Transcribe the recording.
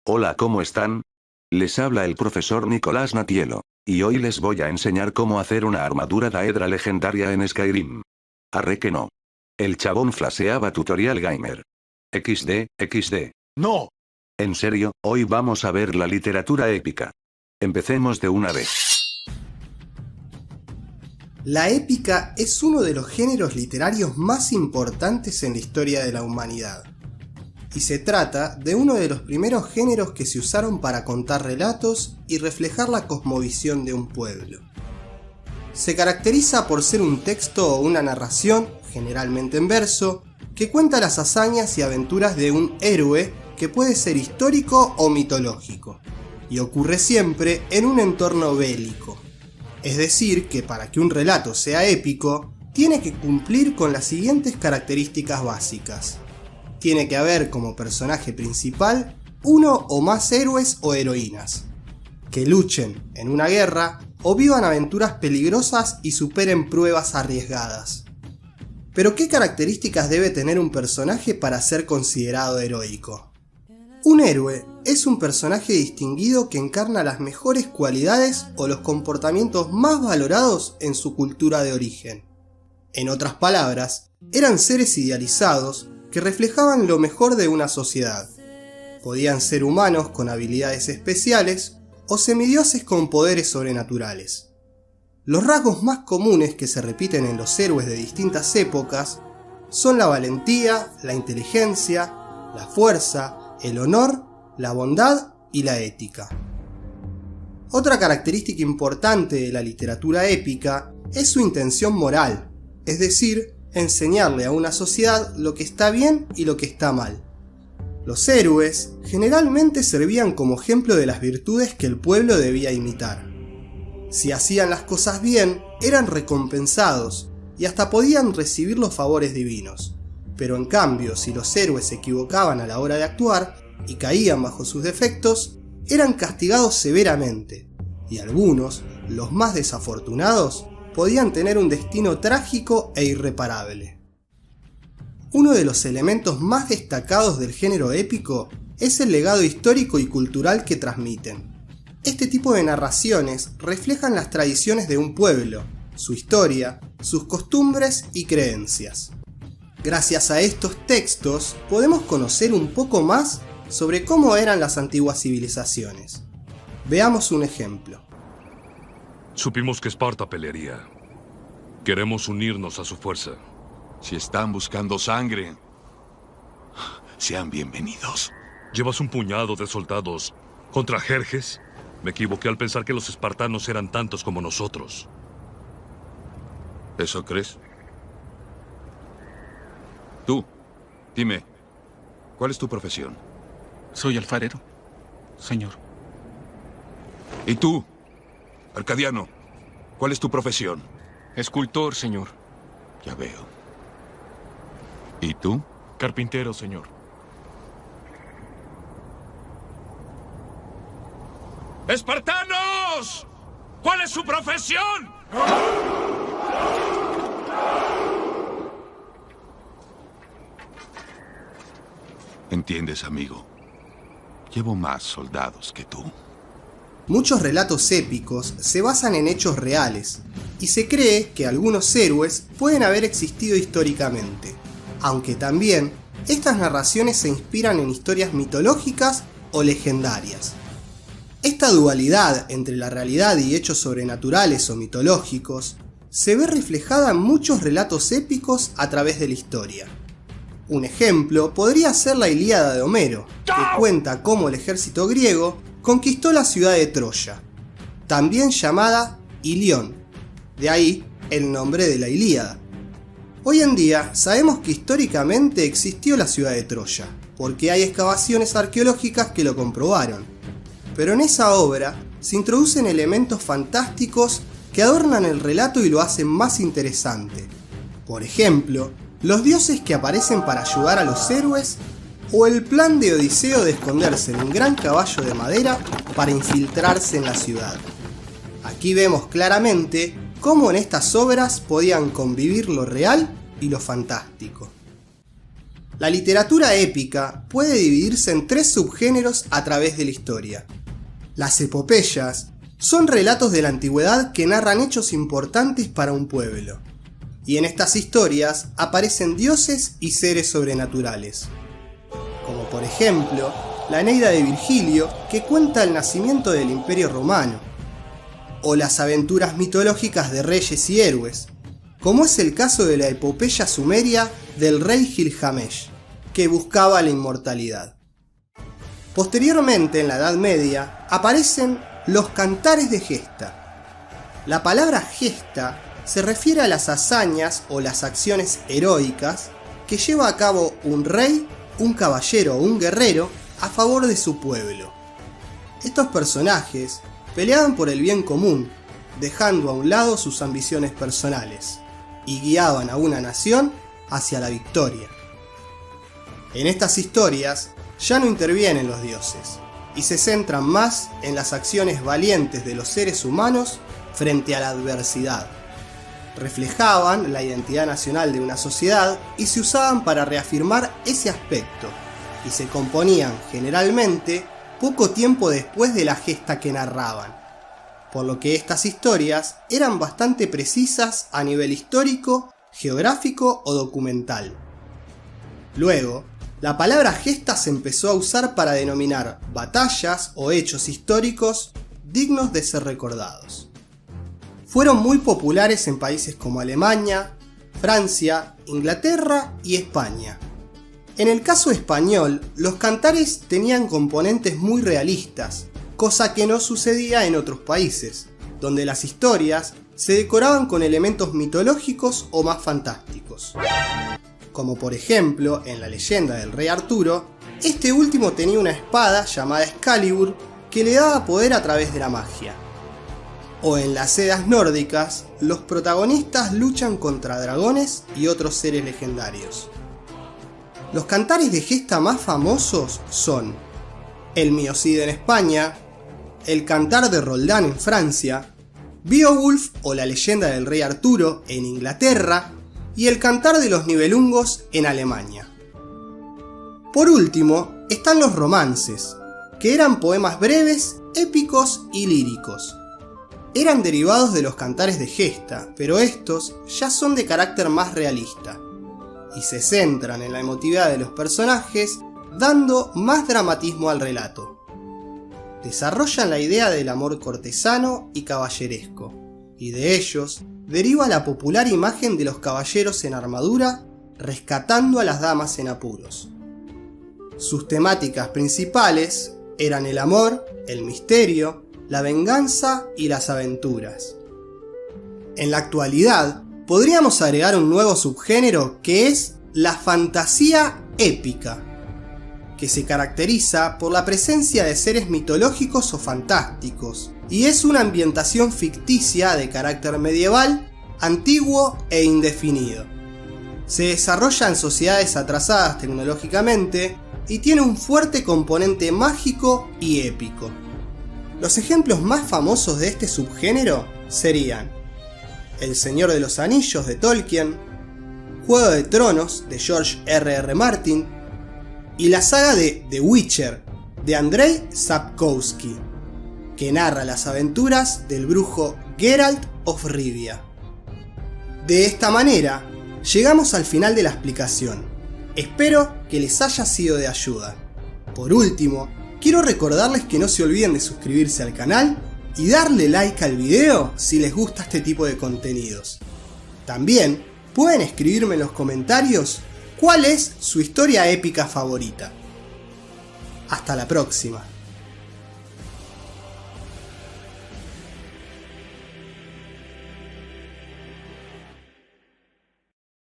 Hola, ¿cómo están? Les habla el profesor Nicolás Natielo. Y hoy les voy a enseñar cómo hacer una armadura daedra legendaria en Skyrim. Arre que no. El chabón flasheaba tutorial gamer. XD. ¡No! En serio, hoy vamos a ver la literatura épica. Empecemos de una vez. La épica es uno de los géneros literarios más importantes en la historia de la humanidad. Y se trata de uno de los primeros géneros que se usaron para contar relatos y reflejar la cosmovisión de un pueblo. Se caracteriza por ser un texto o una narración, generalmente en verso, que cuenta las hazañas y aventuras de un héroe que puede ser histórico o mitológico, y ocurre siempre en un entorno bélico. Es decir, que para que un relato sea épico, tiene que cumplir con las siguientes características básicas. Tiene que haber como personaje principal uno o más héroes o heroínas, que luchen en una guerra o vivan aventuras peligrosas y superen pruebas arriesgadas. Pero ¿qué características debe tener un personaje para ser considerado heroico? Un héroe es un personaje distinguido que encarna las mejores cualidades o los comportamientos más valorados en su cultura de origen. En otras palabras, eran seres idealizados que reflejaban lo mejor de una sociedad. Podían ser humanos con habilidades especiales o semidioses con poderes sobrenaturales. Los rasgos más comunes que se repiten en los héroes de distintas épocas son la valentía, la inteligencia, la fuerza, el honor, la bondad y la ética. Otra característica importante de la literatura épica es su intención moral, es decir, enseñarle a una sociedad lo que está bien y lo que está mal. Los héroes generalmente servían como ejemplo de las virtudes que el pueblo debía imitar. Si hacían las cosas bien, eran recompensados y hasta podían recibir los favores divinos. Pero en cambio, si los héroes se equivocaban a la hora de actuar y caían bajo sus defectos, eran castigados severamente, y algunos, los más desafortunados, podían tener un destino trágico e irreparable. Uno de los elementos más destacados del género épico es el legado histórico y cultural que transmiten. Este tipo de narraciones reflejan las tradiciones de un pueblo, su historia, sus costumbres y creencias. Gracias a estos textos podemos conocer un poco más sobre cómo eran las antiguas civilizaciones. Veamos un ejemplo. Supimos que Esparta pelearía. Queremos unirnos a su fuerza. Si están buscando sangre, sean bienvenidos. ¿Llevas un puñado de soldados contra Jerjes? Me equivoqué al pensar que los espartanos eran tantos como nosotros. ¿Eso crees? Tú, dime, ¿cuál es tu profesión? Soy alfarero, señor. ¿Y tú, Arcadiano, cuál es tu profesión? Escultor, señor. Ya veo. ¿Y tú? Carpintero, señor. ¡Espartanos! ¿Cuál es su profesión? ¿Entiendes, amigo? Llevo más soldados que tú. Muchos relatos épicos se basan en hechos reales, y se cree que algunos héroes pueden haber existido históricamente, aunque también estas narraciones se inspiran en historias mitológicas o legendarias. Esta dualidad entre la realidad y hechos sobrenaturales o mitológicos se ve reflejada en muchos relatos épicos a través de la historia. Un ejemplo podría ser la Ilíada de Homero, que cuenta cómo el ejército griego conquistó la ciudad de Troya, también llamada Ilión, de ahí el nombre de la Ilíada. Hoy en día sabemos que históricamente existió la ciudad de Troya, porque hay excavaciones arqueológicas que lo comprobaron. Pero en esa obra se introducen elementos fantásticos que adornan el relato y lo hacen más interesante. Por ejemplo, los dioses que aparecen para ayudar a los héroes, o el plan de Odiseo de esconderse en un gran caballo de madera para infiltrarse en la ciudad. Aquí vemos claramente cómo en estas obras podían convivir lo real y lo fantástico. La literatura épica puede dividirse en 3 subgéneros a través de la historia. Las epopeyas son relatos de la antigüedad que narran hechos importantes para un pueblo. Y en estas historias aparecen dioses y seres sobrenaturales. Como por ejemplo, la Eneida de Virgilio, que cuenta el nacimiento del Imperio Romano. O las aventuras mitológicas de reyes y héroes, como es el caso de la epopeya sumeria del rey Gilgamesh, que buscaba la inmortalidad. Posteriormente, en la Edad Media, aparecen los cantares de gesta. La palabra gesta se refiere a las hazañas o las acciones heroicas que lleva a cabo un rey, un caballero o un guerrero a favor de su pueblo. Estos personajes peleaban por el bien común, dejando a un lado sus ambiciones personales, y guiaban a una nación hacia la victoria. En estas historias ya no intervienen los dioses, y se centran más en las acciones valientes de los seres humanos frente a la adversidad. Reflejaban la identidad nacional de una sociedad y se usaban para reafirmar ese aspecto, y se componían generalmente poco tiempo después de la gesta que narraban, por lo que estas historias eran bastante precisas a nivel histórico, geográfico o documental. Luego, la palabra gesta se empezó a usar para denominar batallas o hechos históricos dignos de ser recordados. Fueron muy populares en países como Alemania, Francia, Inglaterra y España. En el caso español, los cantares tenían componentes muy realistas, cosa que no sucedía en otros países, donde las historias se decoraban con elementos mitológicos o más fantásticos. Como por ejemplo, en la leyenda del rey Arturo, este último tenía una espada llamada Excalibur que le daba poder a través de la magia. O en las Edas nórdicas, los protagonistas luchan contra dragones y otros seres legendarios. Los cantares de gesta más famosos son el Miocide en España, el Cantar de Roldán en Francia, Beowulf o la leyenda del rey Arturo en Inglaterra y el Cantar de los Nibelungos en Alemania. Por último, están los romances, que eran poemas breves, épicos y líricos. Eran derivados de los cantares de gesta, pero estos ya son de carácter más realista, y se centran en la emotividad de los personajes, dando más dramatismo al relato. Desarrollan la idea del amor cortesano y caballeresco, y de ellos deriva la popular imagen de los caballeros en armadura rescatando a las damas en apuros. Sus temáticas principales eran el amor, el misterio, la venganza y las aventuras. En la actualidad, podríamos agregar un nuevo subgénero que es la fantasía épica, que se caracteriza por la presencia de seres mitológicos o fantásticos, y es una ambientación ficticia de carácter medieval, antiguo e indefinido. Se desarrolla en sociedades atrasadas tecnológicamente y tiene un fuerte componente mágico y épico. Los ejemplos más famosos de este subgénero serían El Señor de los Anillos de Tolkien, Juego de Tronos de George R.R. Martin y la saga de The Witcher de Andrzej Sapkowski, que narra las aventuras del brujo Geralt of Rivia. De esta manera, llegamos al final de la explicación. Espero que les haya sido de ayuda. Por último, quiero recordarles que no se olviden de suscribirse al canal y darle like al video si les gusta este tipo de contenidos. También pueden escribirme en los comentarios cuál es su historia épica favorita. Hasta la próxima.